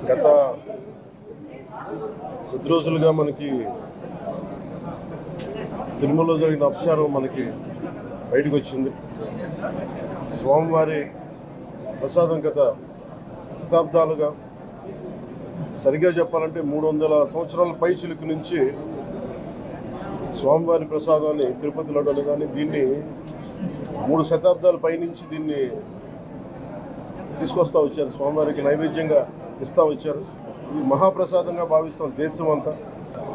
గత కొద్ది రోజులుగా మనకి తిరుమలలో జరిగిన అపచారం మనకి బయటకు వచ్చింది. స్వామివారి ప్రసాదం గత శతాబ్దాలుగా, సరిగ్గా చెప్పాలంటే 300 సంవత్సరాల పైచిలుకు నుంచి స్వామివారి ప్రసాదాన్ని తిరుపతి లడ్డూలు కానీ దీన్ని 3 శతాబ్దాల పైనుంచి దీన్ని తీసుకొస్తూ వచ్చారు. స్వామివారికి నైవేద్యంగా ఇస్తూ వచ్చారు. ఇది మహాప్రసాదంగా భావిస్తాం దేశం అంతా.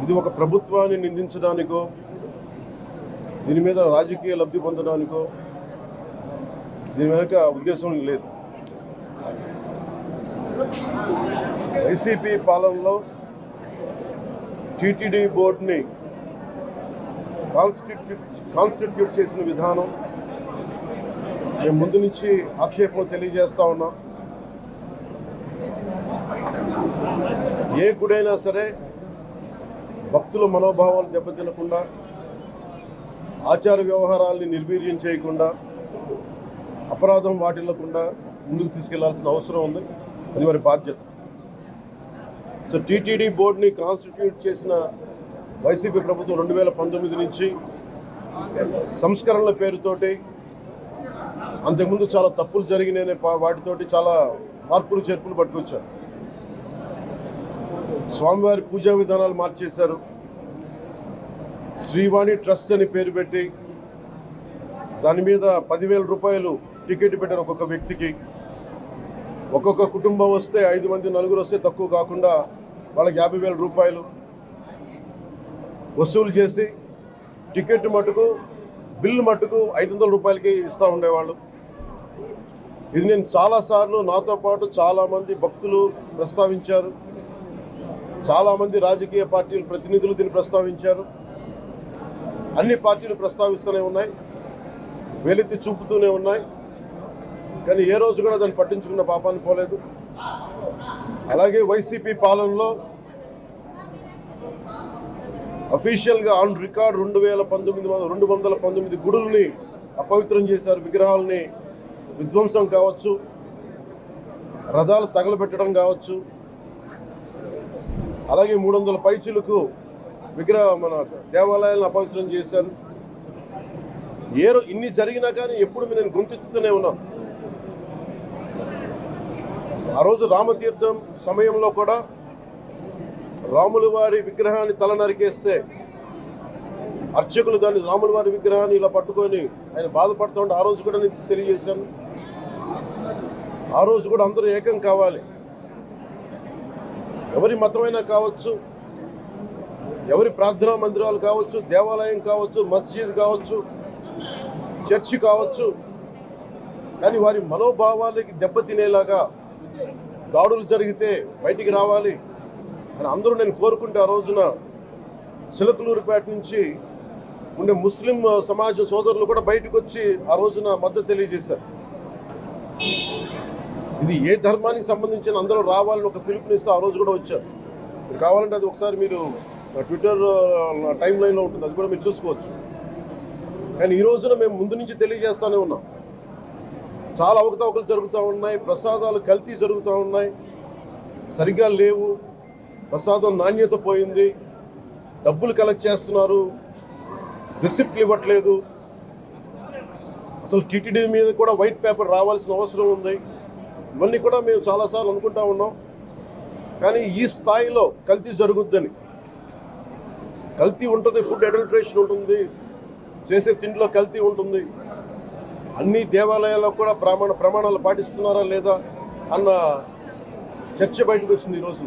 ఇది ఒక ప్రభుత్వాన్ని నిందించడానికో, దీని మీద రాజకీయ లబ్ధి పొందడానికో దీని వెనుక ఉద్దేశం లేదు. వైసీపీ పాలనలో టీటీడీ బోర్డుని కాన్స్టిట్యూట్ చేసిన విధానం మేము ముందు నుంచి ఆక్షేపం తెలియజేస్తా ఉన్నాం. ఏ గుడైనా సరే భక్తుల మనోభావాలు దెబ్బతినకుండా, ఆచార వ్యవహారాల్ని నిర్వీర్యం చేయకుండా, అపరాధం వాటిల్లకుండా ముందుకు తీసుకెళ్లాల్సిన అవసరం ఉంది. అది వారి బాధ్యత. సో టీటీడీ బోర్డుని కాన్స్టిట్యూట్ చేసిన వైసీపీ ప్రభుత్వం 2019 నుంచి సంస్కరణల పేరుతోటి, అంతకుముందు చాలా తప్పులు జరిగినాయనే వాటితోటి చాలా మార్పులు చేర్పులు పట్టుకొచ్చారు. స్వామివారి పూజా విధానాలు మార్చేశారు. శ్రీవాణి ట్రస్ట్ అని పేరు పెట్టి దాని మీద 10,000 రూపాయలు టికెట్ పెట్టారు ఒక్కొక్క వ్యక్తికి. ఒక్కొక్క కుటుంబం వస్తే 5 మంది, 4 వస్తే తక్కువ కాకుండా వాళ్ళకి 50,000 రూపాయలు వసూలు చేసి టికెట్ మటుకు, బిల్లు మటుకు 500 రూపాయలకి ఇస్తూ ఉండేవాళ్ళు. ఇది నేను చాలాసార్లు, నాతో పాటు చాలామంది భక్తులు ప్రస్తావించారు. చాలామంది రాజకీయ పార్టీల ప్రతినిధులు దీన్ని ప్రస్తావించారు. అన్ని పార్టీలు ప్రస్తావిస్తూనే ఉన్నాయి, వేలెత్తి చూపుతూనే ఉన్నాయి. కానీ ఏ రోజు కూడా దాన్ని పట్టించుకున్న పాపాన్ని పోలేదు. అలాగే వైసీపీ పాలనలో అఫీషియల్గా ఆన్ రికార్డ్ 219 గుడుల్ని అపవిత్రం చేశారు. విగ్రహాలని విధ్వంసం కావచ్చు, రథాలు తగలబెట్టడం కావచ్చు, అలాగే 300 పైచిలకు మన దేవాలయాలను అపవిత్రం చేశారు. ఇన్ని జరిగినా కానీ ఎప్పుడు నేను గొంతెత్తుతూనే ఉన్నాను. ఆ రోజు రామతీర్థం సమయంలో కూడా రాముల వారి విగ్రహాన్ని తల నరికేస్తే అర్చకులు దాన్ని, రాముల వారి విగ్రహాన్ని ఇలా పట్టుకొని ఆయన బాధపడుతూ ఉంటే ఆ రోజు కూడా నేను తెలియజేశాను. ఆ రోజు కూడా అందరూ ఏకం కావాలి. ఎవరి మతమైనా కావచ్చు, ఎవరి ప్రార్థనా మందిరాలు కావచ్చు, దేవాలయం కావచ్చు, మస్జిద్ కావచ్చు, చర్చి కావచ్చు, కానీ వారి మనోభావాలకి దెబ్బతినేలాగా దాడులు జరిగితే బయటికి రావాలి అని అందరూ నేను కోరుకుంటే, ఆ రోజున చిలకలూరుపేట నుంచి ఉండే ముస్లిం సమాజ సోదరులు కూడా బయటకు వచ్చి ఆ రోజున మద్దతు తెలియజేశారు. ఇది ఏ ధర్మానికి సంబంధించిన అందరూ రావాలని ఒక పిలుపునిస్తూ ఆ రోజు కూడా వచ్చారు. కావాలంటే అది ఒకసారి మీరు ట్విట్టర్ టైం లైన్లో ఉంటుంది, అది కూడా మీరు చూసుకోవచ్చు. కానీ ఈ రోజున మేము ముందు నుంచి తెలియజేస్తూనే ఉన్నాం. చాలా అవకతవకలు జరుగుతూ ఉన్నాయి, ప్రసాదాలు కల్తీ జరుగుతూ ఉన్నాయి, సరిగ్గా లేవు, ప్రసాదం నాణ్యత పోయింది, డబ్బులు కలెక్ట్ చేస్తున్నారు, రిసిప్ట్లు ఇవ్వట్లేదు. అసలు టీటీడీ మీద కూడా వైట్ పేపర్ రావాల్సిన అవసరం ఉంది. ఇవన్నీ కూడా మేము చాలాసార్లు అనుకుంటా ఉన్నాం. కానీ ఈ స్థాయిలో కల్తీ జరుగుద్దని, కల్తీ ఉంటుంది, ఫుడ్ అడల్ట్రేషన్ ఉంటుంది, చేసే తిండిలో కల్తీ ఉంటుంది, అన్ని దేవాలయాల్లో కూడా ప్రమాణాలు పాటిస్తున్నారా లేదా అన్న చర్చ బయటకు వచ్చింది ఈరోజు.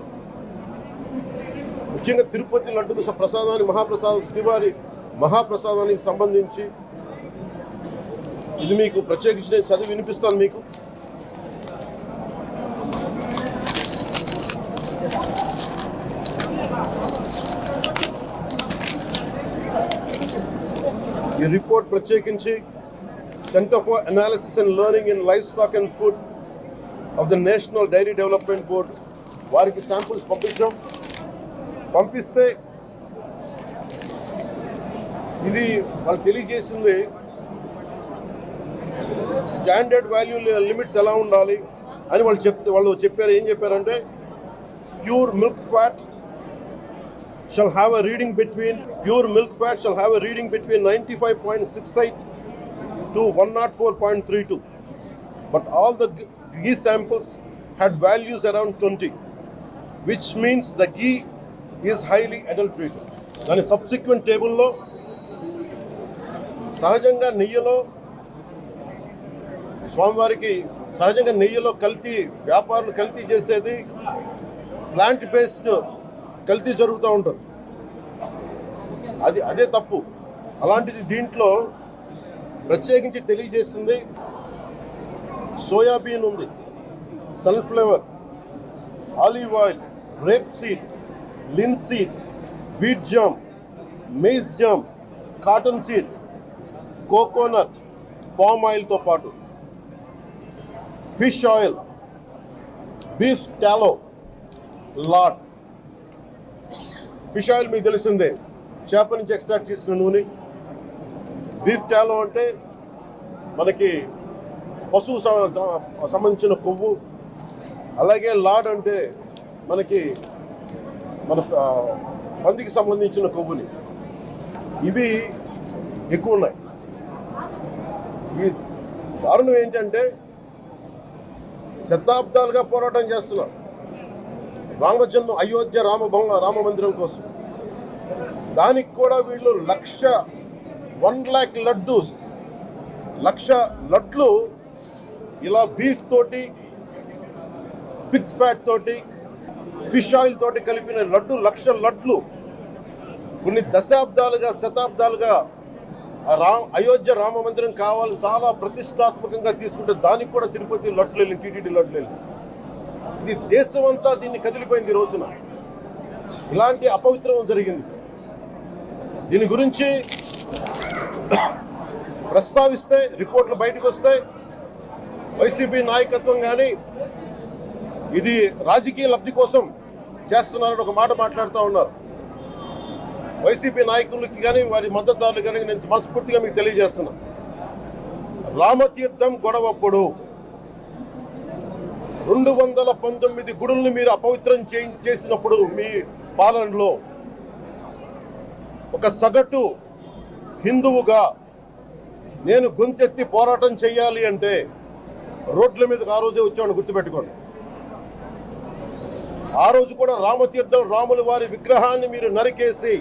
ముఖ్యంగా తిరుపతి లడ్డుకు ప్రసాదాన్ని, శ్రీవారి మహాప్రసాదానికి సంబంధించి ఇది మీకు ప్రత్యేకించి నేను చదివి వినిపిస్తాను మీకు. ఈ రిపోర్ట్ ప్రత్యేకించి centre for analysis and learning in livestock and food of the national dairy development board వారికి శాంపుల్స్ పంపిస్తే ఇది వాళ్ళు తెలియజేసింది స్టాండర్డ్ వాల్యూ లిమిట్స్ ఎలా ఉండాలి, అని వాళ్ళు చెప్పారు. ఏం చెప్పారంటే pure milk fat shall have a reading between 95.68 to 104.32, but all the ghee samples had values around 20, which means the ghee is highly adulterated. దాని సబ్సిక్వెంట్ టేబుల్లో సహజంగా నెయ్యిలో కల్తీ వ్యాపారులు కల్తీ చేసేది ప్లాంట్ బేస్డ్ కల్తీ జరుగుతూ ఉంటుంది. అదే తప్పు. అలాంటిది దీంట్లో ప్రత్యేకించి తెలియజేసింది సోయాబీన్ ఉంది, sunflower, olive oil, rapeseed, linseed, wheat germ, maize germ, cottonseed, coconut, palm ఆయిల్తో పాటు fish oil, beef tallow, lard. Fish oil మీకు తెలిసిందే, చేప నుంచి ఎక్స్ట్రాక్ట్ చేసిన నూనె. బీఫ్ టాలో అంటే మనకి పశువు సంబంధించిన కొవ్వు. అలాగే లాడ్ అంటే మనకి మన పందికి సంబంధించిన కొవ్వుని. ఇవి ఎక్కువ ఉన్నాయి. ఈ దారుణం ఏంటంటే శతాబ్దాలుగా పోరాటం చేస్తున్నారు అయోధ్య రామ మందిరం కోసం. దానికి కూడా వీళ్ళు 1,00,000 లడ్లు ఇలా బీఫ్ తోటి, పిగ్ ఫ్యాట్ తోటి, ఫిష్ ఆయిల్ తోటి కలిపిన 1,00,000 లడ్లు కొన్ని శతాబ్దాలుగా అయోధ్య రామ మందిరం కావాలని చాలా ప్రతిష్టాత్మకంగా తీసుకుంటే దానికి కూడా తిరుపతి లడ్లు వెళ్ళింది, టీటీడీ లడ్లు వెళ్ళింది. ఇది దేశం అంతా దీన్ని కదిలిపోయింది. ఈ రోజున ఇలాంటి అపవిత్రం జరిగింది. దీని గురించి ప్రస్తావిస్తే రిపోర్ట్లు బయటకు వస్తాయి. వైసీపీ నాయకత్వం కానీ ఇది రాజకీయ లబ్ధి కోసం చేస్తున్నారని ఒక మాట మాట్లాడుతూ ఉన్నారు. వైసీపీ నాయకులకి కానీ వారి మద్దతుదారులు కానీ నేను మనస్ఫూర్తిగా మీకు తెలియజేస్తున్నా, రామతీర్థం గొడవప్పుడు 219 గుడుల్ని మీరు అపవిత్రం చేసినప్పుడు మీ పాలనలో ఒక సగటు హిందువుగా నేను గొంతెత్తి పోరాటం చేయాలి అంటే రోడ్ల మీదకి ఆ రోజే వచ్చామని గుర్తుపెట్టుకోండి. ఆ రోజు కూడా రామతీర్థం రాముల వారి విగ్రహాన్ని మీరు నరికేసి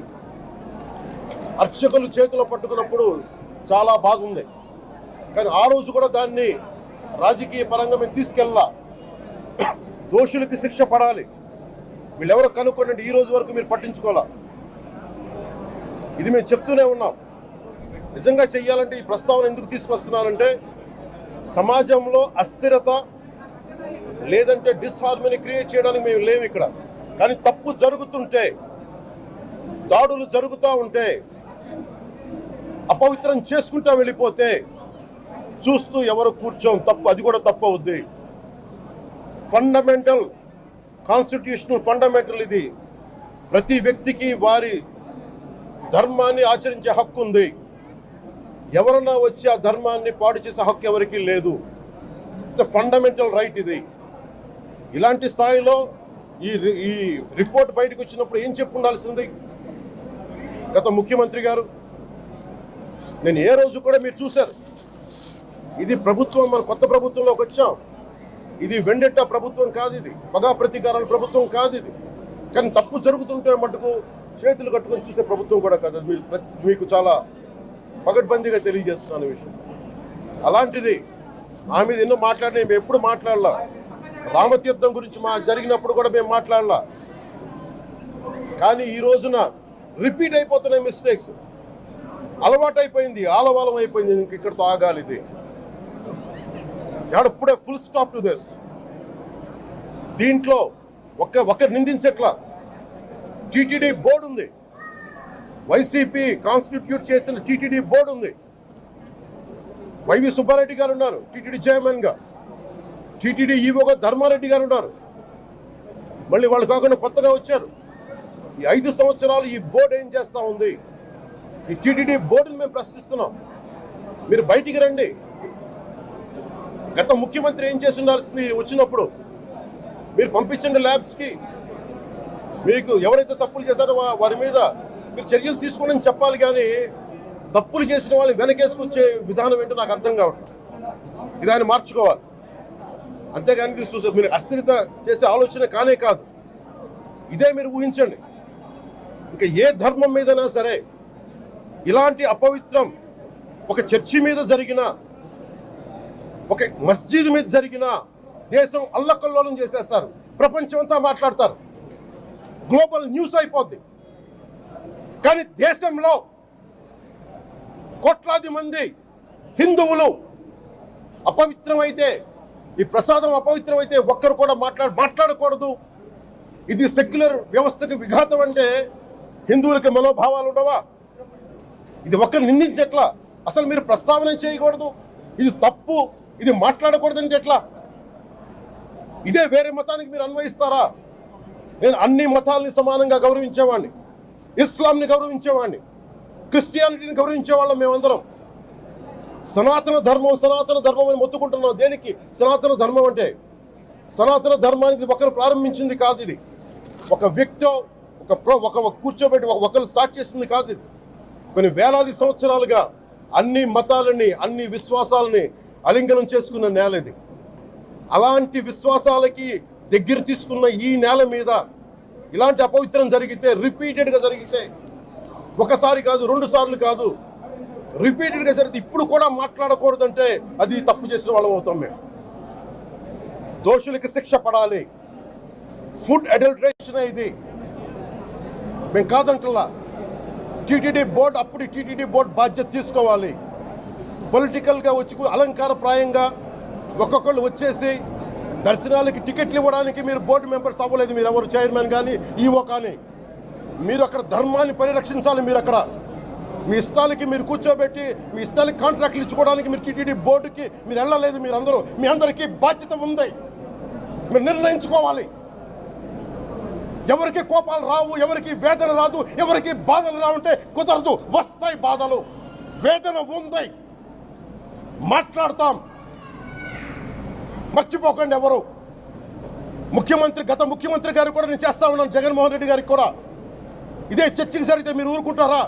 అర్చకులు చేతిలో పట్టుకున్నప్పుడు చాలా బాగుంది. కానీ ఆ రోజు కూడా దాన్ని రాజకీయ పరంగా మేము తీసుకెళ్ళా. దోషులకి శిక్ష పడాలి. వీళ్ళెవరో కనుక్కోండి, ఈ రోజు వరకు మీరు పట్టించుకోవాలా. ఇది మేము చెప్తూనే ఉన్నాం. నిజంగా చెయ్యాలంటే ఈ ప్రస్తావన ఎందుకు తీసుకొస్తున్నానంటే సమాజంలో అస్థిరత లేదంటే డిస్హార్మనీ క్రియేట్ చేయడానికి మేము లేవు ఇక్కడ. కానీ తప్పు జరుగుతుంటే, దాడులు జరుగుతూ ఉంటే, అపవిత్రం చేసుకుంటా వెళ్ళిపోతే చూస్తూ ఎవరు కూర్చోం. తప్పు, అది కూడా తప్పు అవుద్ది. ఫండమెంటల్ కాన్స్టిట్యూషనల్ ఫండమెంటల్ ఇది. ప్రతి వ్యక్తికి వారి ధర్మాన్ని ఆచరించే హక్కు ఉంది. ఎవరన్నా వచ్చి ఆ ధర్మాన్ని పాడు చేసే హక్కు ఎవరికీ లేదు. ఇట్స్ ఎ ఫండమెంటల్ రైట్ ఇది. ఇలాంటి స్థాయిలో ఈ రిపోర్ట్ బయటకు వచ్చినప్పుడు ఏం చెప్పుండాల్సింది గత ముఖ్యమంత్రి గారు? నేను ఏ రోజు కూడా మీరు చూశారు, ఇది ప్రభుత్వం, మన కొత్త ప్రభుత్వంలోకి వచ్చాం. ఇది వెండెట్టా ప్రభుత్వం కాదు, ఇది పగా ప్రతీకారాల ప్రభుత్వం కాదు ఇది. కానీ తప్పు జరుగుతుంటే మటుకు చేతులు కట్టుకొని చూసే ప్రభుత్వం కూడా కాదు. అది మీకు చాలా పగడ్బందీగా తెలియజేస్తున్నాను విషయం. అలాంటిది మా మీద ఎన్నో మాట్లాడినా మేము ఎప్పుడు మాట్లాడలా. రామతీర్థం గురించి జరిగినప్పుడు కూడా మేము మాట్లాడలా. కానీ ఈ రోజున రిపీట్ అయిపోతున్నాయి మిస్టేక్స్. అలవాటైపోయింది, ఆలవాలం అయిపోయింది. ఇంక ఇక్కడితో ఆగాలి. ఇది ఎప్పుడే ఫుల్ స్టాప్ టు దిస్. దీంట్లో ఒకరు నిందించట్లా. టీటీడీ బోర్డు ఉంది, వైసీపీ కాన్స్టిట్యూట్ చేసిన టీటీడీ బోర్డు ఉంది. వైవి సుబ్బారెడ్డి గారు ఉన్నారు టీటీడీ చైర్మన్గా. టీటీడీ ఈవోగా ధర్మారెడ్డి గారు ఉన్నారు. మళ్ళీ వాళ్ళు కాకుండా కొత్తగా వచ్చారు. ఈ 5 సంవత్సరాలు ఈ బోర్డు ఏం చేస్తూ ఉంది? ఈ టీటీడీ బోర్డుని మేము ప్రశ్నిస్తున్నాం. మీరు బయటికి రండి. గత ముఖ్యమంత్రి ఏం చేసి ఉండాల్సింది వచ్చినప్పుడు మీరు పంపించండి ల్యాబ్స్కి, మీకు ఎవరైతే తప్పులు చేశారో వారి మీద మీరు చర్యలు తీసుకోండి చెప్పాలి. కానీ తప్పులు చేసిన వాళ్ళు వెనకేసుకొచ్చే విధానం ఏంటో నాకు అర్థం కావట్లేదు. ఇది ఆయన మార్చుకోవాలి. అంతేగాని మీరు అస్థిరత చేసే ఆలోచన కానే కాదు. ఇదే మీరు ఊహించండి. ఇంకా ఏ ధర్మం మీదైనా సరే ఇలాంటి అపవిత్రం ఒక చర్చి మీద జరిగిన, ఒక మస్జిద్ మీద జరిగిన దేశం అల్లకల్లోలం చేసేస్తారు, ప్రపంచం అంతా మాట్లాడతారు, గ్లోబల్ న్యూస్ అయిపోద్ది. కానీ దేశంలో కోట్లాది మంది హిందువులు అపవిత్రమైతే, ఈ ప్రసాదం అపవిత్రమైతే ఒక్కరు కూడా మాట్లాడకూడదు. ఇది సెక్యులర్ వ్యవస్థకు విఘాతం అంటే హిందువులకి మనోభావాలు ఉండవా? ఇది ఒక్కరు నిందించట్లా, అసలు మీరు ప్రస్తావన చేయకూడదు, ఇది తప్పు, ఇది మాట్లాడకూడదు అంటే ఎట్లా? ఇదే వేరే మతానికి మీరు అన్వయిస్తారా? నేను అన్ని మతాలని సమానంగా గౌరవించేవాడిని, ఇస్లాంని గౌరవించేవాడిని, క్రిస్టియానిటీని గౌరవించేవాళ్ళం మేమందరం. సనాతన ధర్మం అని మొత్తుకుంటున్నాం. దేనికి సనాతన ధర్మం అంటే? సనాతన ధర్మానికి ఒకరు ప్రారంభించింది కాదు. ఇది ఒక వ్యక్తో ఒక కూర్చోబెట్టి ఒకరు స్టార్ట్ చేసింది కాదు. ఇది కొన్ని వేలాది సంవత్సరాలుగా అన్ని మతాలని, అన్ని విశ్వాసాలని అలింగనం చేసుకున్న నేల ఇది. అలాంటి విశ్వాసాలకి దగ్గర తీసుకున్న ఈ నేల మీద ఇలాంటి అపవిత్రం జరిగితే, రిపీటెడ్గా జరిగితే, ఒకసారి కాదు, 2 సార్లు కాదు, రిపీటెడ్గా జరిగితే ఇప్పుడు కూడా మాట్లాడకూడదంటే అది తప్పు చేసిన వాళ్ళం అవుతాం మేము. దోషులకి శిక్ష పడాలి. ఫుడ్ అడల్టరేషన్ ఇది మేము కాదంటలా. టీటీడీ బోర్డు, అప్పుడు టీటీడీ బోర్డు బాధ్యత తీసుకోవాలి. పొలిటికల్గా వచ్చి అలంకారప్రాయంగా ఒక్కొక్కళ్ళు వచ్చేసి దర్శనాలకి టికెట్లు ఇవ్వడానికి మీరు బోర్డు మెంబర్స్ అవ్వలేదు. మీరు ఎవరు చైర్మన్ కానీ ఈవో కానీ, మీరు అక్కడ ధర్మాన్ని పరిరక్షించాలి. మీరు అక్కడ మీ ఇష్టాలకి మీరు కూర్చోబెట్టి మీ ఇష్టాలకి కాంట్రాక్ట్లు ఇచ్చుకోవడానికి మీరు టీటీడీ బోర్డుకి మీరు వెళ్ళలేదు. మీరు అందరూ, మీ అందరికీ బాధ్యత ఉంది. మీరు నిర్ణయించుకోవాలి. ఎవరికి కోపాలు రావు, ఎవరికి వేదన రాదు, ఎవరికి బాధలు రావుంటే కుదరదు. వస్తాయి బాధలు, వేదన ఉంది, మాట్లాడతాం. మర్చిపోకండి ఎవరు. గత ముఖ్యమంత్రి గారు కూడా నేను చేస్తా ఉన్నాను, జగన్మోహన్ రెడ్డి గారికి కూడా. ఇదే చర్చికి జరిగితే మీరు ఊరుకుంటారా?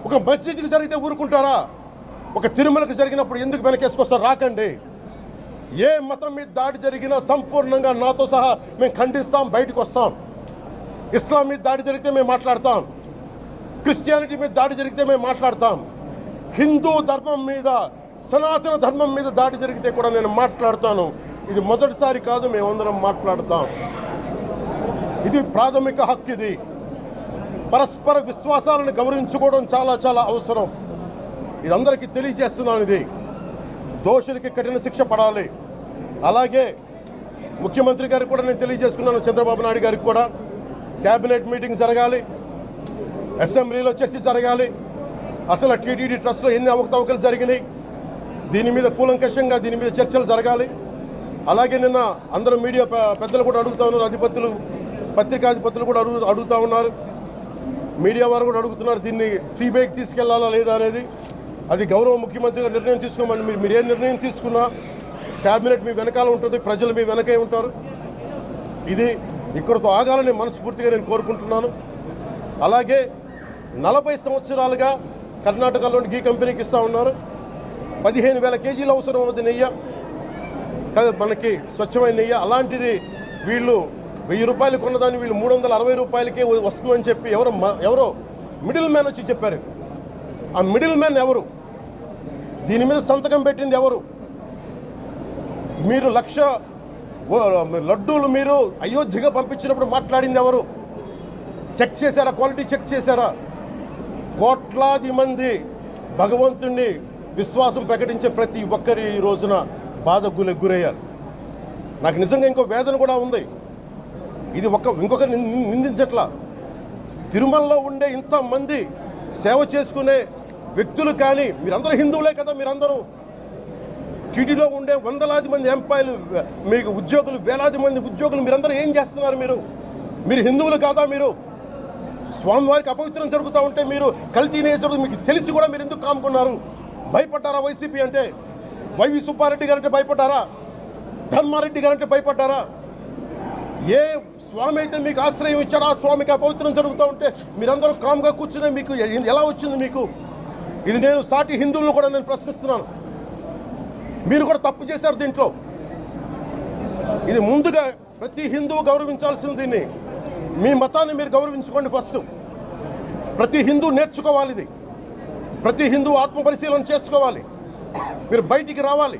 ఒక మసీదుకి జరిగితే ఊరుకుంటారా? ఒక తిరుమలకు జరిగినప్పుడు ఎందుకు వెనకేసుకొస్తారు? రాకండి. ఏ మతం మీద దాడి జరిగినా సంపూర్ణంగా నాతో సహా మేము ఖండిస్తాం, బయటకు వస్తాం. ఇస్లాం మీద దాడి జరిగితే మేము మాట్లాడతాం, క్రిస్టియానిటీ మీద దాడి జరిగితే మేము మాట్లాడతాం, హిందూ ధర్మం మీద, సనాతన ధర్మం మీద దాడి జరిగితే కూడా నేను మాట్లాడతాను. ఇది మొదటిసారి కాదు, మేమందరం మాట్లాడతాం. ఇది ప్రాథమిక హక్కు. ఇది పరస్పర విశ్వాసాలను గౌరవించుకోవడం చాలా చాలా అవసరం. ఇది అందరికీ తెలియజేస్తున్నాను. ఇది దోషులకి కఠిన శిక్ష పడాలి. అలాగే ముఖ్యమంత్రి గారికి కూడా నేను తెలియజేసుకున్నాను, చంద్రబాబు నాయుడు గారికి కూడా క్యాబినెట్ మీటింగ్ జరగాలి, అసెంబ్లీలో చర్చ జరగాలి. అసలు టీటీడీ ట్రస్ట్లో ఎన్ని అవకతవకలు జరిగినాయి, దీని మీద కూలంకషంగా దీని మీద చర్చలు జరగాలి. అలాగే నిన్న అందరూ మీడియా పెద్దలు కూడా అడుగుతూ ఉన్నారు, పత్రికాధిపతులు కూడా అడుగుతూ ఉన్నారు, మీడియా వారు కూడా అడుగుతున్నారు, దీన్ని సిబిఐకి తీసుకెళ్లాలా లేదా అనేది. అది గౌరవ ముఖ్యమంత్రి గారు నిర్ణయం తీసుకోమని. మీరు ఏ నిర్ణయం తీసుకున్నా క్యాబినెట్ మీ వెనకాల ఉంటుంది, ప్రజలు మీ వెనకే ఉంటారు. ఇది ఇక్కడితో ఆగాలని మనస్ఫూర్తిగా నేను కోరుకుంటున్నాను. అలాగే 40 సంవత్సరాలుగా కర్ణాటకలోని గీ కంపెనీకి ఇస్తూ ఉన్నారు. 15,000 కేజీలు అవసరం అవుతుంది నెయ్యి, మనకి స్వచ్ఛమైన నెయ్యి. అలాంటిది వీళ్ళు 1000 రూపాయలు కొన్నదాన్ని వీళ్ళు 360 రూపాయలకే వస్తుందని చెప్పి ఎవరో మిడిల్ మ్యాన్ వచ్చి చెప్పారు. ఆ మిడిల్ మ్యాన్ ఎవరు? దీని మీద సంతకం పెట్టింది ఎవరు? మీరు 1,00,000 లడ్డూలు మీరు అయోధ్యగా పంపించినప్పుడు మాట్లాడింది ఎవరు? చెక్ చేశారా? క్వాలిటీ చెక్ చేశారా? కోట్లాది మంది భగవంతుణ్ణి విశ్వాసం ప్రకటించే ప్రతి ఒక్కరి ఈ రోజున బాధకు గురయ్యారు. నాకు నిజంగా ఇంకో వేదన కూడా ఉంది. ఇది ఇంకొకరు నిందించట్లా. తిరుమలలో ఉండే ఇంతమంది సేవ చేసుకునే వ్యక్తులు కానీ మీరందరూ హిందువులే కదా. మీరందరూ టీటీలో ఉండే వందలాది మంది ఎంప్లాయీలు, మీకు ఉద్యోగులు, వేలాది మంది ఉద్యోగులు, మీరందరూ ఏం చేస్తున్నారు? మీరు హిందువులు కాదా? మీరు స్వామివారికి అపవిత్రం జరుగుతూ ఉంటే మీరు కల్తీ నేచరు మీకు తెలిసి కూడా మీరు ఎందుకు కాముకున్నారు? భయపడ్డారా వైసీపీ అంటే? వైవి సుబ్బారెడ్డి గారంటే భయపడ్డారా? ధర్మారెడ్డి గారంటే భయపడ్డారా? ఏ స్వామి అయితే మీకు ఆశ్రయం ఇచ్చారో ఆ స్వామికి అపవిత్రం జరుగుతూ ఉంటే మీరందరూ కామ్గా కూర్చునే మీకు ఎలా వచ్చింది మీకు? ఇది నేను సాటి హిందువులను కూడా నేను ప్రశ్నిస్తున్నాను. మీరు కూడా తప్పు చేశారు దీంట్లో. ఇది ముందుగా ప్రతి హిందువు గౌరవించాల్సింది. దీన్ని మీ మతాన్ని మీరు గౌరవించుకోండి ఫస్ట్. ప్రతి హిందూ నేర్చుకోవాలి ఇది. ప్రతి హిందువు ఆత్మపరిశీలన చేసుకోవాలి. మీరు బయటికి రావాలి.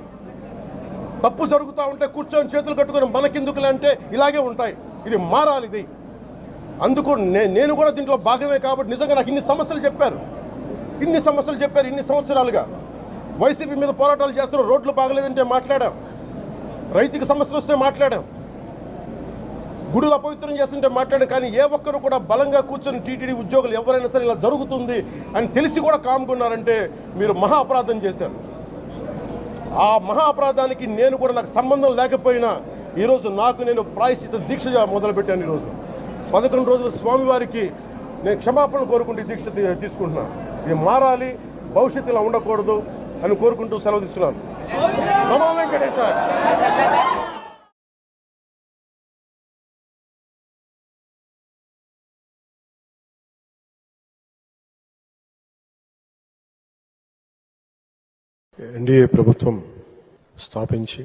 తప్పు జరుగుతూ ఉంటే కూర్చొని చేతులు కట్టుకొని మనకెందుకులే అంటే ఇలాగే ఉంటాయి. ఇది మారాలి. ఇది అందుకు నేను కూడా దీంట్లో భాగమే. కాబట్టి నిజంగా నాకు ఇన్ని సమస్యలు చెప్పారు ఇన్ని సంవత్సరాలుగా. వైసీపీ మీద పోరాటాలు చేస్తున్నారు. రోడ్లు బాగలేదంటే మాట్లాడాం, రైతుకి సమస్యలు వస్తే మాట్లాడాం, గుడులు అపవిత్రం చేస్తుంటే మాట్లాడాం. కానీ ఏ ఒక్కరు కూడా బలంగా కూర్చొని టీటీడీ ఉద్యోగులు ఎవరైనా సరే ఇలా జరుగుతుంది అని తెలిసి కూడా కామ్గున్నారంటే మీరు మహా అపరాధం చేశారు. ఆ మహా అపరాధానికి నేను కూడా నాకు సంబంధం లేకపోయినా ఈరోజు నేను ప్రాయశ్చిత దీక్ష మొదలుపెట్టాను. ఈరోజు 11 రోజులు స్వామివారికి నేను క్షమాపణలు కోరుకుంటూ దీక్ష తీసుకుంటున్నాను. ఇది మారాలి, భవిష్యత్తు ఇలా ఉండకూడదు అని కోరుకుంటూ సెలవు తీసుకున్నాను. నమో వెంకటేశాయ. ఎన్డీఏ ప్రభుత్వం స్థాపించి